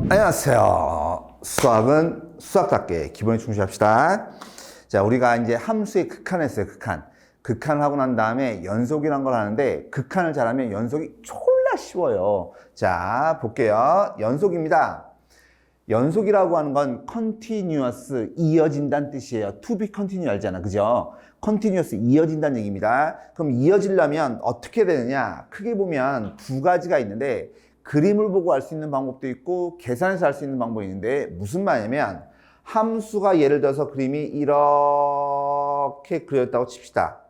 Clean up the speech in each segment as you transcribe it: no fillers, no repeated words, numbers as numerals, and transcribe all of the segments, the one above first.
안녕하세요. 수학은 수학답게 기본에 충실합시다. 자, 우리가 이제 함수의 극한 했어요. 극한을 하고 난 다음에 연속이란 걸 하는데, 극한을 잘하면 연속이 졸라 쉬워요. 자, 볼게요. 연속입니다. 연속이라고 하는 건 continuous, 이어진다는 뜻이에요. to be continue 알잖아. 그죠? continuous, 이어진다는 얘기입니다. 그럼 이어지려면 어떻게 되느냐? 크게 보면 두 가지가 있는데, 그림을 보고 알 수 있는 방법도 있고 계산해서 알 수 있는 방법이 있는데, 무슨 말이냐면 함수가 예를 들어서 그림이 이렇게 그려졌다고 칩시다.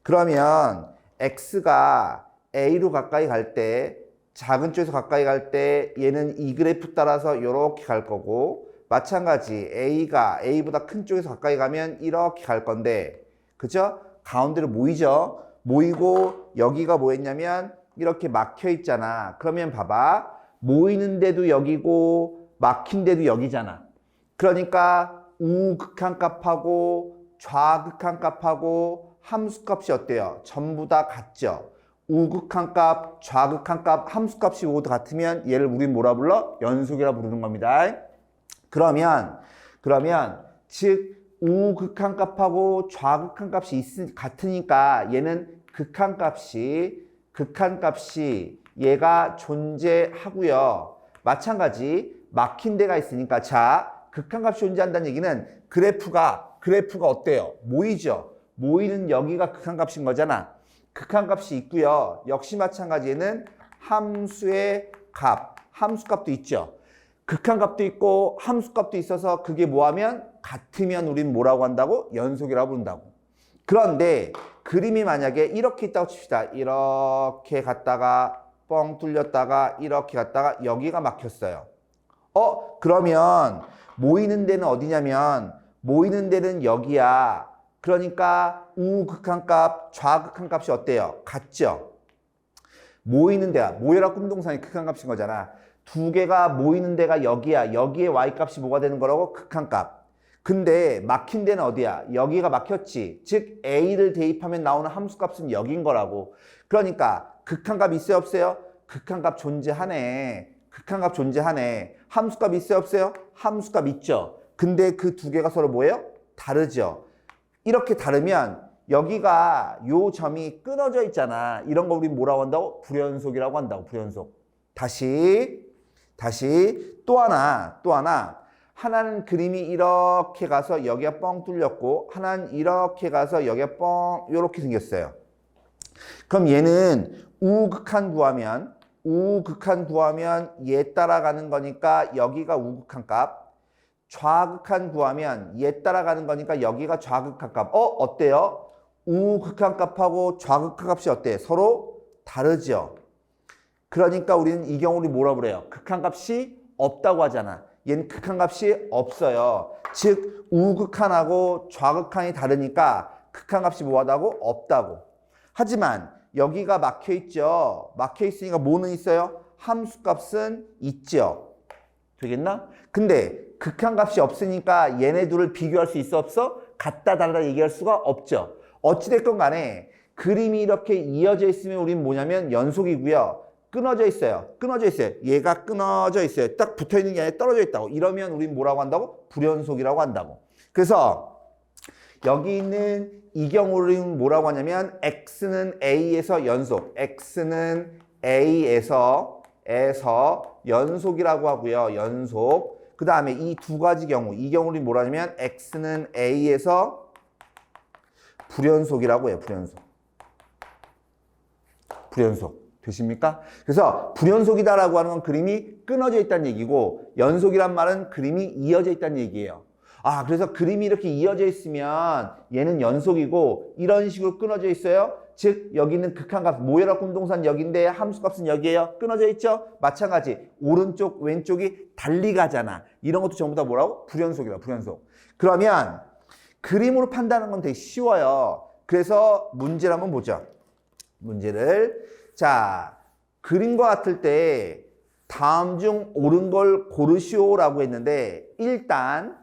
그러면 x가 a로 가까이 갈 때, 작은 쪽에서 가까이 갈 때 얘는 이 그래프 따라서 이렇게 갈 거고, 마찬가지 a가 a보다 큰 쪽에서 가까이 가면 이렇게 갈 건데, 그죠? 가운데로 모이죠? 모이고 여기가 뭐였냐면 이렇게 막혀 있잖아. 그러면 봐봐. 모이는 데도 여기고 막힌 데도 여기잖아. 그러니까 우극한 값하고 좌극한 값하고 함수값이 어때요? 전부 다 같죠. 우극한 값, 좌극한 값, 함수값이 모두 같으면 얘를 우린 뭐라 불러? 연속이라 부르는 겁니다. 그러면 즉 우극한 값하고 좌극한 값이 같으니까 얘는 극한 값이 얘가 존재하고요. 마찬가지 막힌 데가 있으니까, 자, 극한 값이 존재한다는 얘기는 그래프가 어때요? 모이죠. 모이는 여기가 극한 값인 거잖아. 극한 값이 있고요. 역시 마찬가지 얘는 함수의 값, 함수값도 있죠. 극한 값도 있고 함수값도 있어서 그게 뭐하면 같으면 우린 뭐라고 한다고? 연속이라고 부른다고. 그런데 그림이 만약에 이렇게 있다고 칩시다. 이렇게 갔다가 뻥 뚫렸다가 이렇게 갔다가 여기가 막혔어요. 그러면 모이는 데는 어디냐면 모이는 데는 여기야. 그러니까 우극한 값, 좌극한 값이 어때요? 같죠? 모이는 데야. 모여라 꿈동산이 극한 값인 거잖아. 두 개가 모이는 데가 여기야. 여기에 y값이 뭐가 되는 거라고? 극한 값. 근데 막힌 데는 어디야? 여기가 막혔지. 즉 a를 대입하면 나오는 함수값은 여긴 거라고. 그러니까 극한값 있어요 없어요? 극한값 존재하네. 극한값 존재하네. 함수값 있어요 없어요? 함수값 있죠. 근데 그 두 개가 서로 뭐예요? 다르죠. 이렇게 다르면 여기가 요 점이 끊어져 있잖아. 이런 거 우리 뭐라고 한다고? 불연속이라고 한다고. 불연속. 다시 또 하나. 하나는 그림이 이렇게 가서 여기가 뻥 뚫렸고, 하나는 이렇게 가서 여기가 뻥 이렇게 생겼어요. 그럼 얘는 우극한 구하면 얘 따라가는 거니까 여기가 우극한 값, 좌극한 구하면 얘 따라가는 거니까 여기가 좌극한 값. 어때요? 우극한 값하고 좌극한 값이 어때? 서로 다르죠. 그러니까 우리는 이 경우를 뭐라 그래요? 극한 값이 없다고 하잖아. 얘는 극한 값이 없어요. 즉 우극한하고 좌극한이 다르니까 극한 값이 뭐하다고? 없다고. 하지만 여기가 막혀있죠. 막혀있으니까 뭐는 있어요? 함수값은 있죠. 되겠나? 근데 극한 값이 없으니까 얘네 둘을 비교할 수 있어 없어? 같다 다르다 얘기할 수가 없죠. 어찌됐건 간에 그림이 이렇게 이어져 있으면 우린 뭐냐면 연속이고요. 끊어져 있어요. 얘가 끊어져 있어요. 딱 붙어 있는 게 아니라 떨어져 있다고. 이러면 우린 뭐라고 한다고? 불연속이라고 한다고. 그래서 여기 있는 이 경우는 뭐라고 하냐면 x는 a에서 연속, x는 a에서 연속이라고 하고요. 연속. 그 다음에 이 두 가지 경우, 이 경우는 뭐라 하냐면 x는 a에서 불연속이라고 해요. 불연속. 되십니까? 그래서 불연속이다라고 하는 건 그림이 끊어져 있다는 얘기고, 연속이란 말은 그림이 이어져 있다는 얘기예요. 그래서 그림이 이렇게 이어져 있으면 얘는 연속이고 이런 식으로 끊어져 있어요. 즉 여기는 극한값, 모여라 꿈동산 여기인데 함수값은 여기에요. 끊어져 있죠? 마찬가지 오른쪽 왼쪽이 달리 가잖아. 이런 것도 전부 다 뭐라고? 불연속이다. 불연속. 그러면 그림으로 판단하는 건 되게 쉬워요. 그래서 문제를 한번 보죠. 자, 그림과 같을 때 다음 중 옳은 걸 고르시오라고 했는데, 일단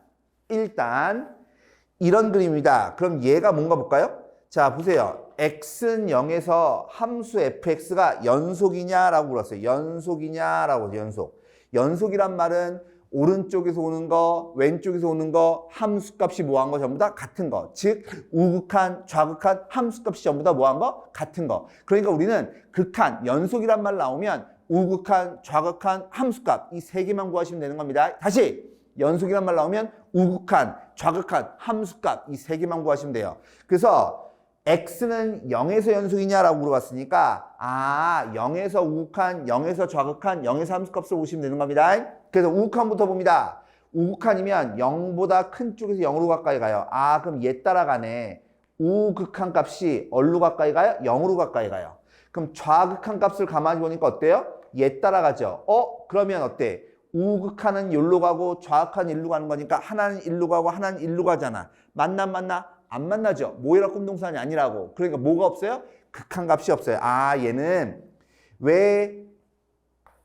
이런 그림입니다. 그럼 얘가 뭔가 볼까요? 자, 보세요. x는 0에서 함수 fx가 연속이냐라고 물었어요. 연속이냐라고, 연속. 연속이란 말은 오른쪽에서 오는 거, 왼쪽에서 오는 거, 함수값이 뭐한 거 전부 다 같은 거. 즉 우극한, 좌극한 함수값이 전부 다 뭐한 거? 같은 거. 그러니까 우리는 극한, 연속이란 말 나오면 우극한, 좌극한, 함수값 이 세 개만 구하시면 되는 겁니다. 다시 연속이란 말 나오면 우극한, 좌극한, 함수값 이 세 개만 구하시면 돼요. 그래서 x는 0에서 연속이냐라고 물어봤으니까 0에서 우극한, 0에서 좌극한, 0에서 함수값을 보시면 되는 겁니다. 그래서 우극한부터 봅니다. 우극한이면 0보다 큰 쪽에서 0으로 가까이 가요. 그럼 얘 따라가네. 우극한 값이 어디로 가까이 가요? 0으로 가까이 가요. 그럼 좌극한 값을 가만히 보니까 어때요? 얘 따라가죠. 그러면 어때? 우극한은 여기로 가고 좌극한은 일로 가는 거니까 하나는 일로 가고 하나는 일로 가잖아. 만나? 안 만나죠. 모여라 꿈동산이 아니라고. 그러니까 뭐가 없어요? 극한 값이 없어요. 얘는 왜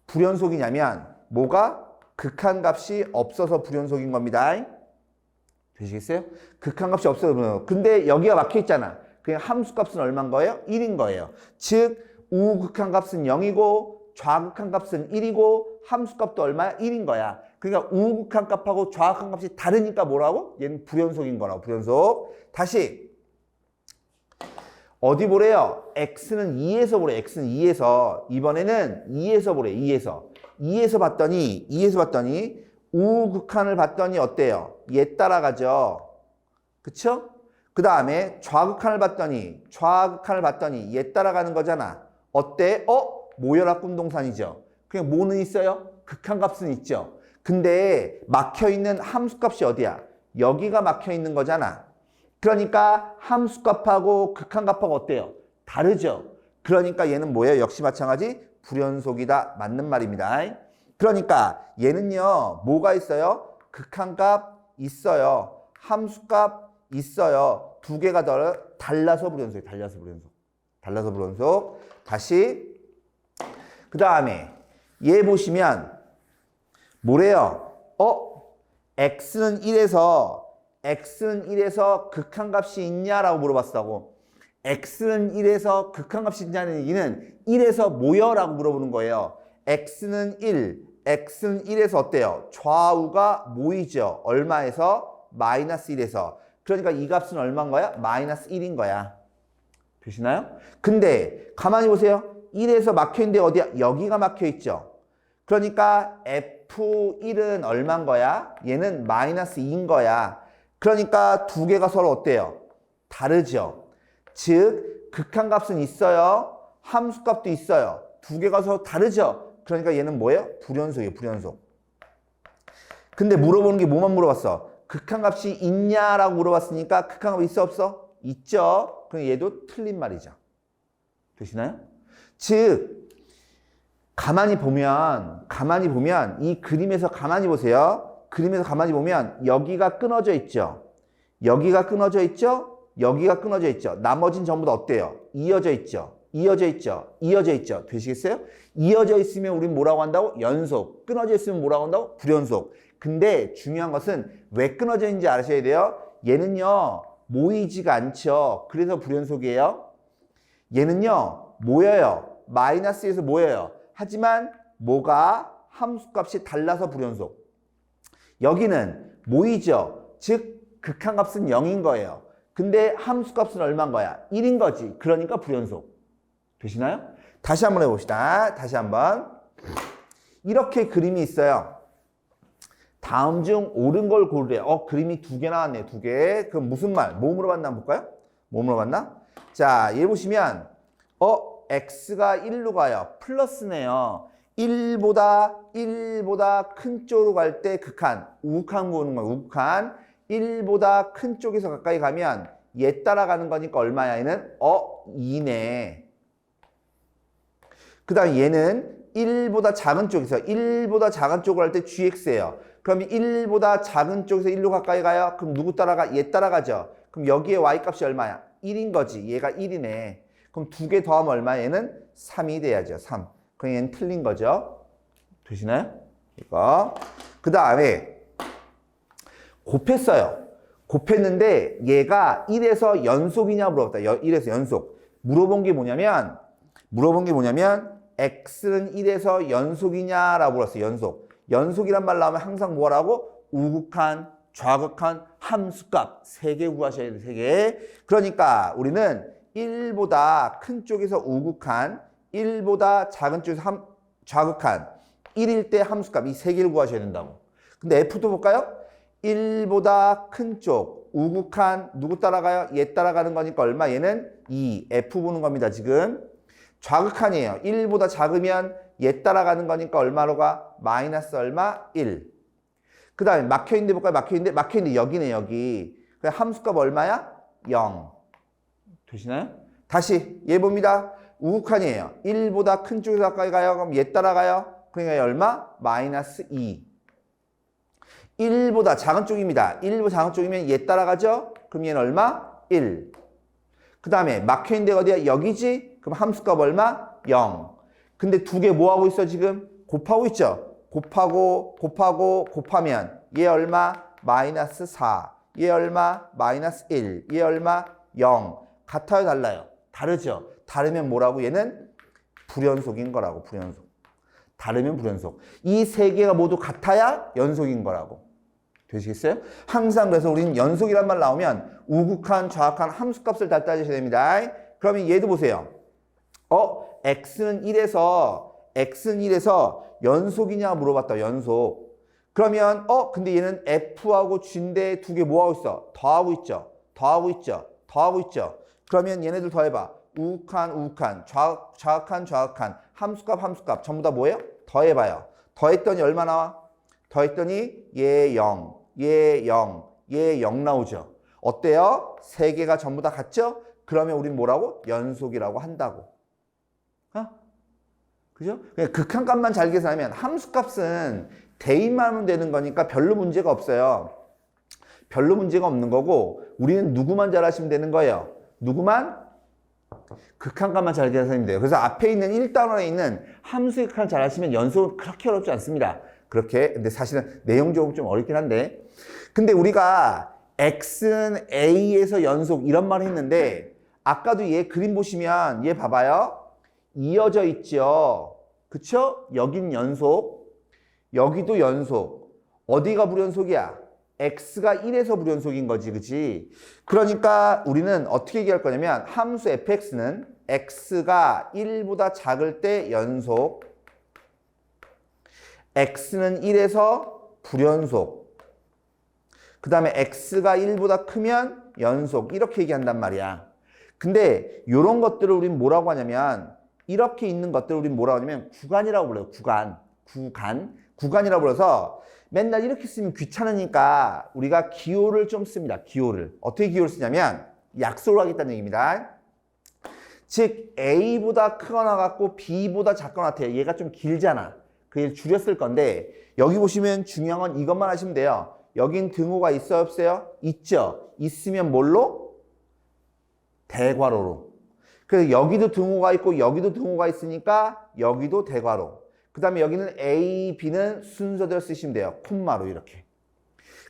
불연속이냐면 뭐가? 극한 값이 없어서 불연속인 겁니다. 되시겠어요? 극한 값이 없어서 불연속. 근데 여기가 막혀 있잖아. 그냥 함수 값은 얼마인 거예요? 1인 거예요. 즉 우극한 값은 0이고 좌극한 값은 1이고 함수 값도 얼마야? 1인 거야. 그러니까 우극한 값하고 좌극한 값이 다르니까 뭐라고? 얘는 불연속인 거라고. 불연속. 다시 어디 보래요? x는 2에서 보래. x는 2에서. 이번에는 2에서 보래. 2에서 봤더니 우극한을 봤더니 어때요? 얘 따라가죠. 그쵸? 그 다음에 좌극한을 봤더니 얘 따라가는 거잖아. 어때? 모여라 꿈동산이죠. 그냥 뭐는 있어요? 극한 값은 있죠. 근데 막혀있는 함수값이 어디야? 여기가 막혀있는 거잖아. 그러니까 함수값하고 극한값하고 어때요? 다르죠. 그러니까 얘는 뭐예요? 역시 마찬가지 불연속이다. 맞는 말입니다. 그러니까 얘는요. 뭐가 있어요? 극한값 있어요. 함수값 있어요. 두 개가 달라서 불연속이에요. 달라서 불연속. 다시 그 다음에 얘 보시면 뭐래요? x는 1에서 극한값이 있냐라고 물어봤다고. x는 1에서 극한값이 있냐는 얘기는 1에서 뭐여라고 물어보는 거예요. x는 1에서 어때요? 좌우가 모이죠. 얼마에서? 마이너스 1에서. 그러니까 이 값은 얼마인 거야? 마이너스 1인 거야. 되시나요? 근데 가만히 보세요. 1에서 막혀있는데 어디야? 여기가 막혀있죠. 그러니까 F1은 얼마인 거야? 얘는 마이너스 2인 거야. 그러니까 두 개가 서로 어때요? 다르죠. 즉 극한값은 있어요. 함수값도 있어요. 두 개가 서로 다르죠. 그러니까 얘는 뭐예요? 불연속이에요. 불연속. 근데 물어보는 게 뭐만 물어봤어? 극한값이 있냐라고 물어봤으니까 극한값이 있어 없어? 있죠. 그럼 얘도 틀린 말이죠. 되시나요? 즉 가만히 보면 이 그림에서 가만히 보세요. 그림에서 가만히 보면 여기가 끊어져 있죠. 여기가 끊어져 있죠. 여기가 끊어져 있죠. 나머지는 전부 다 어때요? 이어져 있죠. 이어져 있죠. 되시겠어요? 이어져 있으면 우린 뭐라고 한다고? 연속. 끊어져 있으면 뭐라고 한다고? 불연속. 근데 중요한 것은 왜 끊어져 있는지 아셔야 돼요. 얘는요. 모이지가 않죠. 그래서 불연속이에요. 얘는요. 모여요. 마이너스에서 모여요. 하지만 뭐가? 함수값이 달라서 불연속. 여기는 모이죠. 즉 극한값은 0인 거예요. 근데 함수값은 얼마인 거야? 1인 거지. 그러니까 불연속. 되시나요? 다시 한번 해봅시다. 다시 한번. 이렇게 그림이 있어요. 다음 중 옳은 걸 고르래. 그림이 두 개 나왔네. 두 개. 그럼 무슨 말? 뭐 물어봤나 한번 볼까요? 뭐 물어봤나? 자, 얘 보시면 x가 1로 가요. 플러스네요. 1보다 큰 쪽으로 갈 때 극한. 우극한 보는 거예요. 우극한. 1보다 큰 쪽에서 가까이 가면 얘 따라가는 거니까 얼마야? 얘는 2네. 그 다음에 얘는 1보다 작은 쪽에서 1보다 작은 쪽으로 할 때 gx예요. 그럼 1보다 작은 쪽에서 1로 가까이 가요? 그럼 누구 따라가? 얘 따라가죠. 그럼 여기에 y값이 얼마야? 1인 거지. 얘가 1이네. 그럼 두 개 더하면 얼마야? 얘는 3이 돼야죠. 3. 그럼 얘는 틀린 거죠. 되시나요? 이거. 그 다음에 곱했어요. 곱했는데 얘가 1에서 연속이냐 물어봤다. 1에서 연속. 물어본 게 뭐냐면 x는 1에서 연속이냐라고 물었어요. 연속이란 말 나오면 항상 뭐라고? 우극한, 좌극한, 함수값 3개 구하셔야 돼요. 3개. 그러니까 우리는 1보다 큰 쪽에서 우극한, 1보다 작은 쪽에서 좌극한, 1일 때 함수값 이 3개를 구하셔야 된다고. 근데 F도 볼까요? 1보다 큰 쪽, 우극한, 누구 따라가요? 얘 따라가는 거니까 얼마? 얘는 2. F 보는 겁니다, 지금. 좌극한이에요. 1보다 작으면 얘 따라가는 거니까 얼마로 가? 마이너스 얼마? 1. 그 다음에 막혀있는데 볼까요? 막혀있는데 여기네, 여기. 그럼 함수값 얼마야? 0. 되시나요? 다시 얘 봅니다. 우극한이에요. 1보다 큰 쪽에서 가까이 가요. 그럼 얘 따라가요. 그러니까 얼마? 마이너스 2. 1보다 작은 쪽입니다. 1보다 작은 쪽이면 얘 따라가죠? 그럼 얘는 얼마? 1. 그 다음에 막혀있는 데가 어디야? 여기지? 그럼 함수값 얼마? 0. 근데 두 개 뭐하고 있어 지금? 곱하고 있죠? 곱하면 얘 얼마? 마이너스 4. 얘 얼마? 마이너스 1. 얘 얼마? 0. 같아요? 달라요? 다르죠? 다르면 뭐라고? 얘는 불연속인 거라고. 불연속. 다르면 불연속. 이 세 개가 모두 같아야 연속인 거라고. 되시겠어요? 항상 그래서 우리는 연속이란 말 나오면 우극한, 좌극한 함수값을 다 따지셔야 됩니다. 그러면 얘도 보세요. x는 1에서 연속이냐 물어봤다. 연속. 그러면 근데 얘는 f하고 g인데 두 개 뭐하고 있어? 더하고 있죠. 그러면 얘네들 더해봐. 우극한, 좌극한, 함수값 전부 다 뭐예요? 더해봐요. 더했더니 얼마 나와? 더했더니 얘 0, 얘 0, 얘 0 나오죠. 어때요? 세 개가 전부 다 같죠? 그러면 우린 뭐라고? 연속이라고 한다고. 그죠? 그냥 극한값만 잘 계산하면 함수값은 대입만 하면 되는 거니까 별로 문제가 없어요. 별로 문제가 없는 거고 우리는 누구만 잘 하시면 되는 거예요. 누구만? 극한값만 잘 계산하면 돼요. 그래서 앞에 있는 1단원에 있는 함수의 극한 잘 하시면 연속은 그렇게 어렵지 않습니다. 그렇게. 근데 사실은 내용적으로 좀 어렵긴 한데. 근데 우리가 x는 a에서 연속 이런 말을 했는데 아까도 얘 그림 보시면 얘 봐봐요. 이어져 있죠. 그쵸? 여긴 연속. 여기도 연속. 어디가 불연속이야? x가 1에서 불연속인 거지. 그치? 그러니까 우리는 어떻게 얘기할 거냐면 함수 fx는 x가 1보다 작을 때 연속, x는 1에서 불연속, 그 다음에 x가 1보다 크면 연속, 이렇게 얘기한단 말이야. 근데 이런 것들을 우린 뭐라고 하냐면 이렇게 있는 것들을 우린 뭐라고 하냐면 구간이라고 불러요. 구간이라고 불러서 맨날 이렇게 쓰면 귀찮으니까 우리가 기호를 좀 씁니다. 기호를. 어떻게 기호를 쓰냐면 약속을 하겠다는 얘기입니다. 즉 A보다 크거나 같고 B보다 작거나 같아요. 얘가 좀 길잖아. 그걸 줄였을 건데 여기 보시면 중요한 건 이것만 하시면 돼요. 여긴 등호가 있어요? 없어요? 있죠. 있으면 뭘로? 대괄호로. 그래서 여기도 등호가 있고 여기도 등호가 있으니까 여기도 대괄호. 그 다음에 여기는 A, B는 순서대로 쓰시면 돼요. 콤마로 이렇게.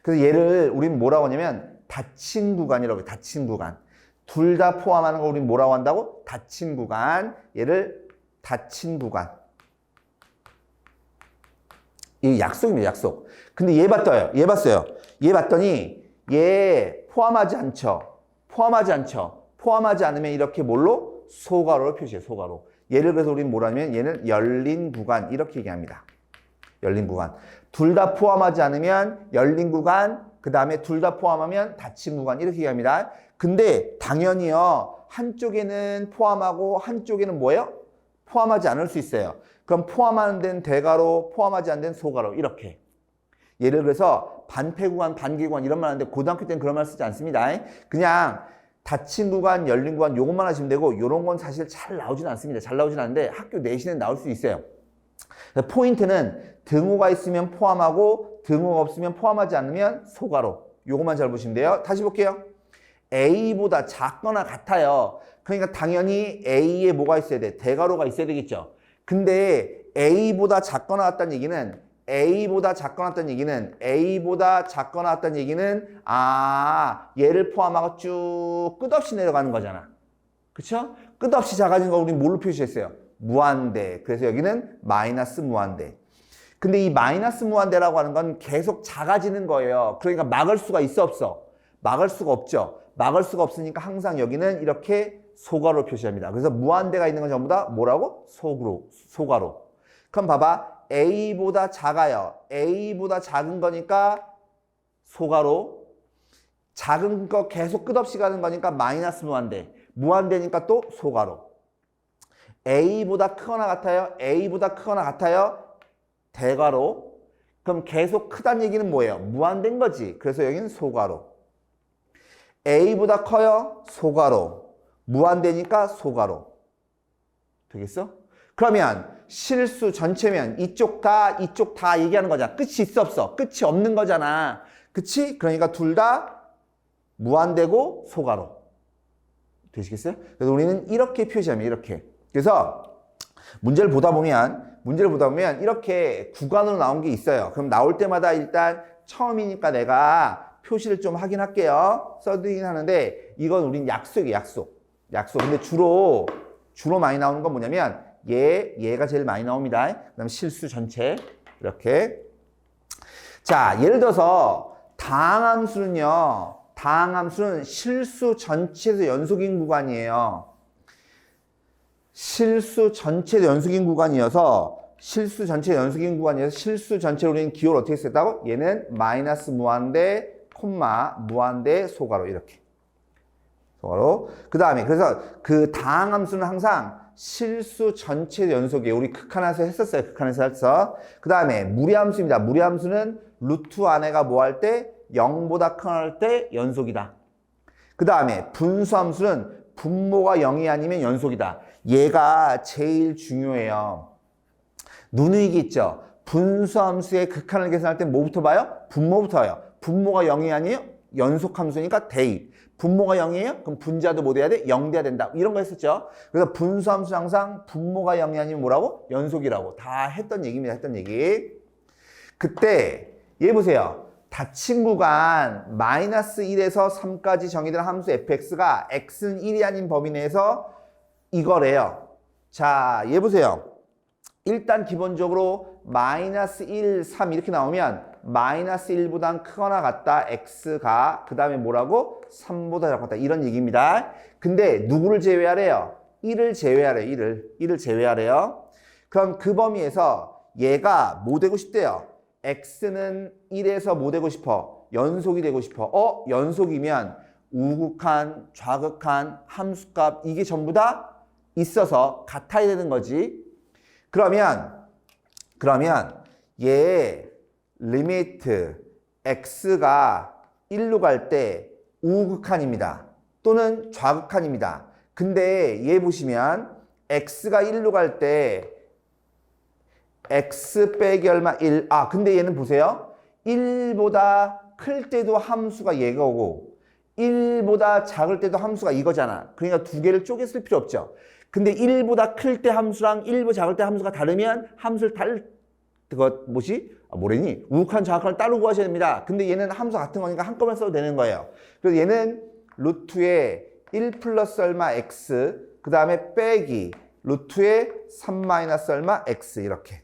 그래서 얘를 우리는 뭐라고 하냐면 닫힌 구간이라고 해요. 닫힌 구간. 둘 다 포함하는 거 우리는 뭐라고 한다고? 닫힌 구간. 얘를 닫힌 구간. 이 약속입니다. 약속. 근데 얘 봤어요. 얘 봤더니 얘 포함하지 않죠. 포함하지 않으면 이렇게 뭘로? 소괄호로 표시해요. 소괄호. 얘를 그래서 우리는 뭐라 하냐면 얘는 열린 구간 이렇게 얘기합니다. 열린 구간. 둘 다 포함하지 않으면 열린 구간, 그 다음에 둘 다 포함하면 닫힌 구간 이렇게 얘기합니다. 근데 당연히요. 한쪽에는 포함하고 한쪽에는 뭐예요? 포함하지 않을 수 있어요. 그럼 포함하는 데는 대괄호, 포함하지 않는 데는 소괄호 이렇게. 예를 들어서 반폐 구간, 반개 구간 이런 말 하는데 고등학교 때는 그런 말 쓰지 않습니다. 그냥 닫힌 구간, 열린 구간 요것만 하시면 되고 이런 건 사실 잘 나오진 않습니다. 잘 나오진 않는데 학교 내신에 나올 수 있어요. 포인트는 등호가 있으면 포함하고 등호가 없으면 포함하지 않으면 소괄호. 요것만 잘 보시면 돼요. 다시 볼게요. A보다 작거나 같아요. 그러니까 당연히 A에 뭐가 있어야 돼? 대괄호가 있어야 되겠죠. 근데 A보다 작거나 같다는 얘기는 얘를 포함하고 쭉 끝없이 내려가는 거잖아. 그쵸? 끝없이 작아진 거 우리 뭘로 표시했어요? 무한대. 그래서 여기는 마이너스 무한대. 근데 이 마이너스 무한대라고 하는 건 계속 작아지는 거예요. 그러니까 막을 수가 있어 없어? 막을 수가 없죠. 막을 수가 없으니까 항상 여기는 이렇게 소괄호 표시합니다. 그래서 무한대가 있는 건 전부 다 뭐라고? 소괄호. 그럼 봐봐. A보다 작아요. A보다 작은 거니까 소괄호. 작은 거 계속 끝없이 가는 거니까 마이너스 무한대. 무한대니까 또 소괄호. A보다 크거나 같아요? A보다 크거나 같아요? 대괄호. 그럼 계속 크다는 얘기는 뭐예요? 무한대인 거지. 그래서 여기는 소괄호. A보다 커요? 소괄호. 무한대니까 소괄호. 되겠어? 그러면 실수 전체면 이쪽 다 얘기하는 거잖아. 끝이 있어 없어? 끝이 없는 거잖아. 그치? 그러니까 둘 다 무한대고 소괄호. 되시겠어요? 그래서 우리는 이렇게 표시하면 이렇게. 그래서 문제를 보다 보면 이렇게 구간으로 나온 게 있어요. 그럼 나올 때마다 일단 처음이니까 내가 표시를 좀 하긴 할게요. 써드리긴 하는데 이건 우린 약속이에요. 약속. 근데 주로 많이 나오는 건 뭐냐면 얘가 제일 많이 나옵니다. 그다음 실수 전체 이렇게. 자, 예를 들어서 다항함수는요. 다항함수는 실수 전체에서 연속인 구간이에요. 실수 전체 연속인 구간이어서 실수 전체로 우리는 기호를 어떻게 썼다고? 얘는 마이너스 무한대, 콤마, 무한대, 소괄호 이렇게. 소괄호. 그 다음에 그래서 그 다항함수는 항상 실수 전체 연속이에요. 우리 극한에서 했었어요. 그 다음에 무리함수입니다. 무리함수는 루트 안에가 뭐 할 때? 0보다 큰 때 연속이다. 그 다음에 분수함수는 분모가 0이 아니면 연속이다. 얘가 제일 중요해요. 누누이기 있죠. 분수함수의 극한을 계산할 때 뭐부터 봐요? 분모부터 봐요. 분모가 0이 아니에요? 연속함수니까 대입. 분모가 0이에요? 그럼 분자도 뭐 돼야 돼? 0 돼야 된다. 이런 거 했었죠. 그래서 분수함수 항상 분모가 0이 아니면 뭐라고? 연속이라고. 다 했던 얘기입니다. 그때 얘 보세요. 닫힌 구간 마이너스 1에서 3까지 정의된 함수 fx가 x는 1이 아닌 범위 내에서 이거래요. 자, 얘 보세요. 일단 기본적으로 마이너스 1, 3 이렇게 나오면 마이너스 1보다 크거나 같다. x가 그 다음에 뭐라고? 3보다 작다. 이런 얘기입니다. 근데 누구를 제외하래요? 1을 제외하래요. 1을 제외하래요. 그럼 그 범위에서 얘가 뭐 되고 싶대요? x는 1에서 뭐 되고 싶어? 연속이 되고 싶어. 연속이면 우극한, 좌극한, 함수값 이게 전부 다 있어서 같아야 되는 거지. 그러면 얘 리미트 x가 1로 갈 때 우극한입니다. 또는 좌극한입니다. 근데 얘 보시면 x가 1로 갈 때 x 빼기 얼마? 1. 근데 얘는 보세요. 1보다 클 때도 함수가 얘가 오고 1보다 작을 때도 함수가 이거잖아. 그러니까 두 개를 쪼개 쓸 필요 없죠. 근데 1보다 클 때 함수랑 1보다 작을 때 함수가 다르면 함수를 우극한 좌극한을 따로 구하셔야 됩니다. 근데 얘는 함수 같은 거니까 한꺼번에 써도 되는 거예요. 그래서 얘는 루트에 1 플러스 얼마 x 그 다음에 빼기 루트에 3 마이너스 얼마 x 이렇게.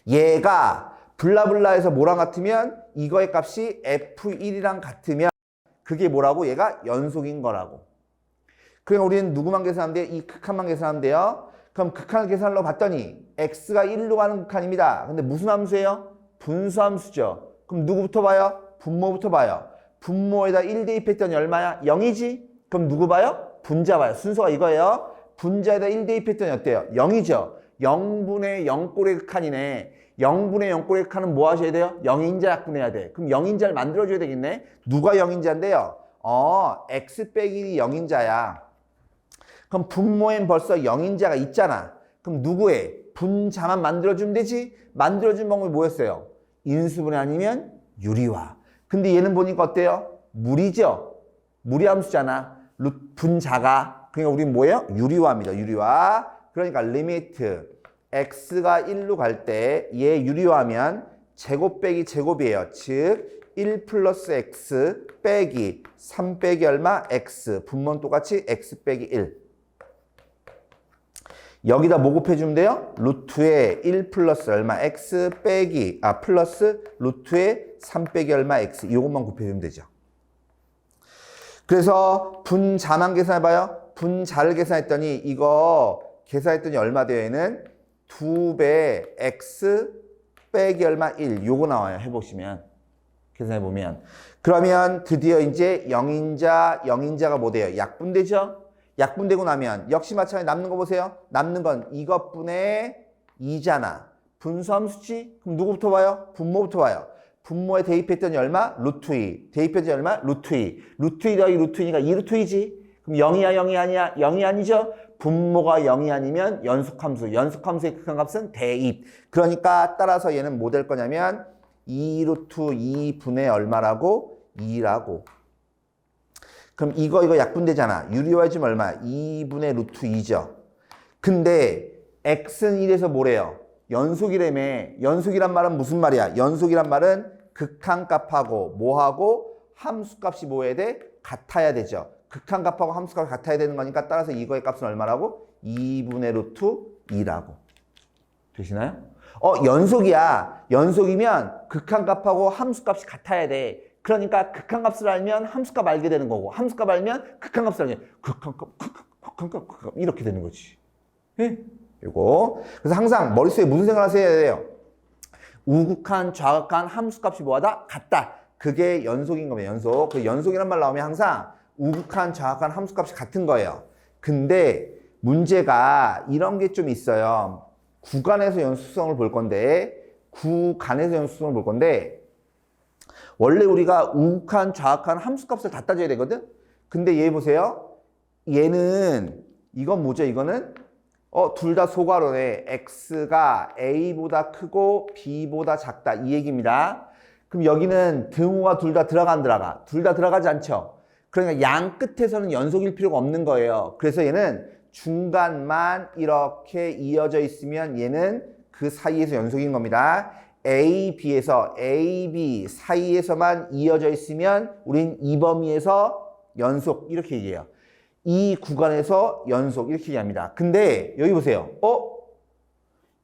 얘가 블라블라에서 뭐랑 같으면 이거의 값이 f1이랑 같으면 그게 뭐라고? 얘가 연속인 거라고. 그러니까 우리는 누구만 계산하면 돼요? 이 극한만 계산하면 돼요. 그럼 극한을 계산하려고 봤더니 x가 1로 가는 극한입니다. 근데 무슨 함수예요? 분수함수죠. 그럼 누구부터 봐요? 분모부터 봐요. 분모에다 1 대입했더니 얼마야? 0이지? 그럼 누구 봐요? 분자 봐요. 순서가 이거예요. 분자에다 1 대입했더니 어때요? 0이죠. 0분의 0꼴의 극한이네. 0분의 0꼴의 극한은 뭐 하셔야 돼요? 0인자 약분해야 돼. 그럼 0인자를 만들어줘야 되겠네. 누가 0인자인데요? x 빼기 0인자야. 그럼 분모엔 벌써 0인자가 있잖아. 그럼 누구의? 분자만 만들어주면 되지? 만들어준 방법이 뭐였어요? 인수분해 아니면 유리화. 근데 얘는 보니까 어때요? 무리죠? 무리함수잖아. 분자가. 그러니까 우린 뭐예요? 유리화입니다. 유리화. 그러니까 리미트 x가 1로 갈 때 얘 유리화하면 제곱 빼기 제곱이에요. 즉 1 플러스 x 빼기 3 빼기 얼마? x. 분모는 똑같이 x 빼기 1. 여기다 뭐 곱해주면 돼요? 루트에 1 플러스 얼마 x 빼기 플러스 루트에 3 빼기 얼마 x 이것만 곱해주면 되죠. 그래서 분자만 계산해봐요. 분자를 계산했더니 이거 계산했더니 얼마 돼요? 얘는 2배 x 빼기 얼마 1 요거 나와요. 해보시면 계산해보면 그러면 드디어 이제 0인자가 뭐 돼요? 약분되죠? 약분되고 나면 역시 마찬가지 남는 거 보세요. 남는 건 이것분의 2잖아. 분수함수지? 그럼 누구부터 봐요? 분모부터 봐요. 분모에 대입했더니 얼마? 루트 2. 대입했더니 얼마? 루트 2. 루트 2 더하기 루트 2니까 2 루트 2지. 그럼 0이야 0이 아니야? 0이 아니죠? 분모가 0이 아니면 연속함수. 연속함수의 극한값은 대입. 그러니까 따라서 얘는 뭐 될 거냐면 2 루트 2분의 얼마라고? 2라고. 그럼 이거 약분되잖아. 유리화해주면 얼마? 2분의 루트 2죠. 근데 x는 1에서 뭐래요? 연속이라며. 연속이란 말은 무슨 말이야? 연속이란 말은 극한값하고 뭐하고 함수값이 뭐 해야 돼? 같아야 되죠. 극한값하고 함수값이 같아야 되는 거니까 따라서 이거의 값은 얼마라고? 2분의 루트 2라고. 되시나요? 연속이야. 연속이면 극한값하고 함수값이 같아야 돼. 그러니까 극한값을 알면 함수값 알게 되는 거고 함수값 알면 극한값을 알면 극한값 이렇게 되는 거지. 예? 이거. 그래서 항상 머릿속에 무슨 생각을 하셔야 돼요? 우극한, 좌극한 함수값이 뭐하다? 같다. 그게 연속인 거면 연속. 그 연속이란 말 나오면 항상 우극한, 좌극한 함수값이 같은 거예요. 근데 문제가 이런 게 좀 있어요. 구간에서 연속성을 볼 건데 원래 우리가 우극한, 좌극한 함수값을 다 따져야 되거든? 근데 얘 보세요. 얘는, 이건 뭐죠? 이거는, 둘 다 소괄호네. x가 a보다 크고 b보다 작다. 이 얘기입니다. 그럼 여기는 등호가 둘 다 들어가, 안 들어가? 둘 다 들어가지 않죠? 그러니까 양 끝에서는 연속일 필요가 없는 거예요. 그래서 얘는 중간만 이렇게 이어져 있으면 얘는 그 사이에서 연속인 겁니다. A, B에서 A, B 사이에서만 이어져 있으면 우린 이 범위에서 연속 이렇게 얘기해요. 이 구간에서 연속 이렇게 얘기합니다. 근데 여기 보세요.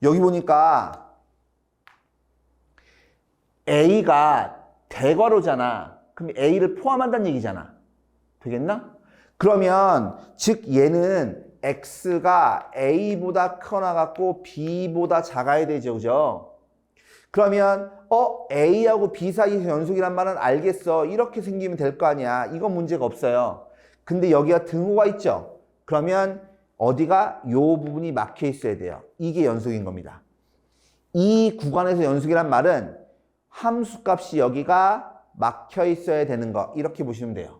여기 보니까 A가 대괄호잖아. 그럼 A를 포함한다는 얘기잖아. 되겠나? 그러면 즉 얘는 X가 A보다 커나 같고 B보다 작아야 되죠. 그죠? 그러면 A하고 B 사이에서 연속이란 말은 알겠어. 이렇게 생기면 될 거 아니야. 이건 문제가 없어요. 근데 여기가 등호가 있죠. 그러면 어디가 요 부분이 막혀 있어야 돼요. 이게 연속인 겁니다. 이 구간에서 연속이란 말은 함수값이 여기가 막혀 있어야 되는 거. 이렇게 보시면 돼요.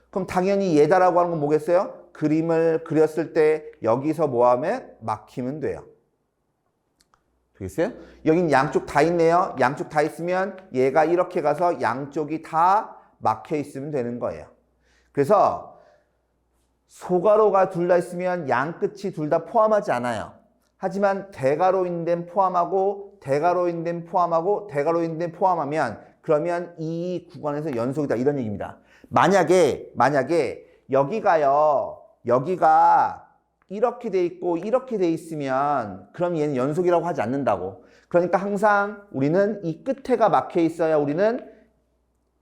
그럼 당연히 얘다라고 하는 건 뭐겠어요? 그림을 그렸을 때 여기서 뭐 하면 막히면 돼요. 되겠어요? 여긴 양쪽 다 있네요. 양쪽 다 있으면 얘가 이렇게 가서 양쪽이 다 막혀 있으면 되는 거예요. 그래서 소괄호가 둘 다 있으면 양 끝이 둘 다 포함하지 않아요. 하지만 대괄호인 데는 포함하고 대괄호인 데는 포함하고 대괄호인 데는 포함하면 그러면 이 구간에서 연속이다 이런 얘기입니다. 만약에 여기가 이렇게 돼 있고 이렇게 돼 있으면 그럼 얘는 연속이라고 하지 않는다고. 그러니까 항상 우리는 이 끝에가 막혀 있어야 우리는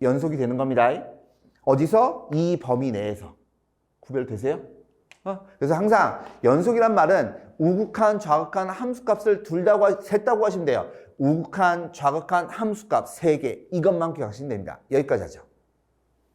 연속이 되는 겁니다. 어디서? 이 범위 내에서. 구별되세요? 그래서 항상 연속이란 말은 우극한, 좌극한 함수값을 셋다고 하시면 돼요. 우극한, 좌극한 함수값 3개 이것만 기억하시면 됩니다. 여기까지 하죠.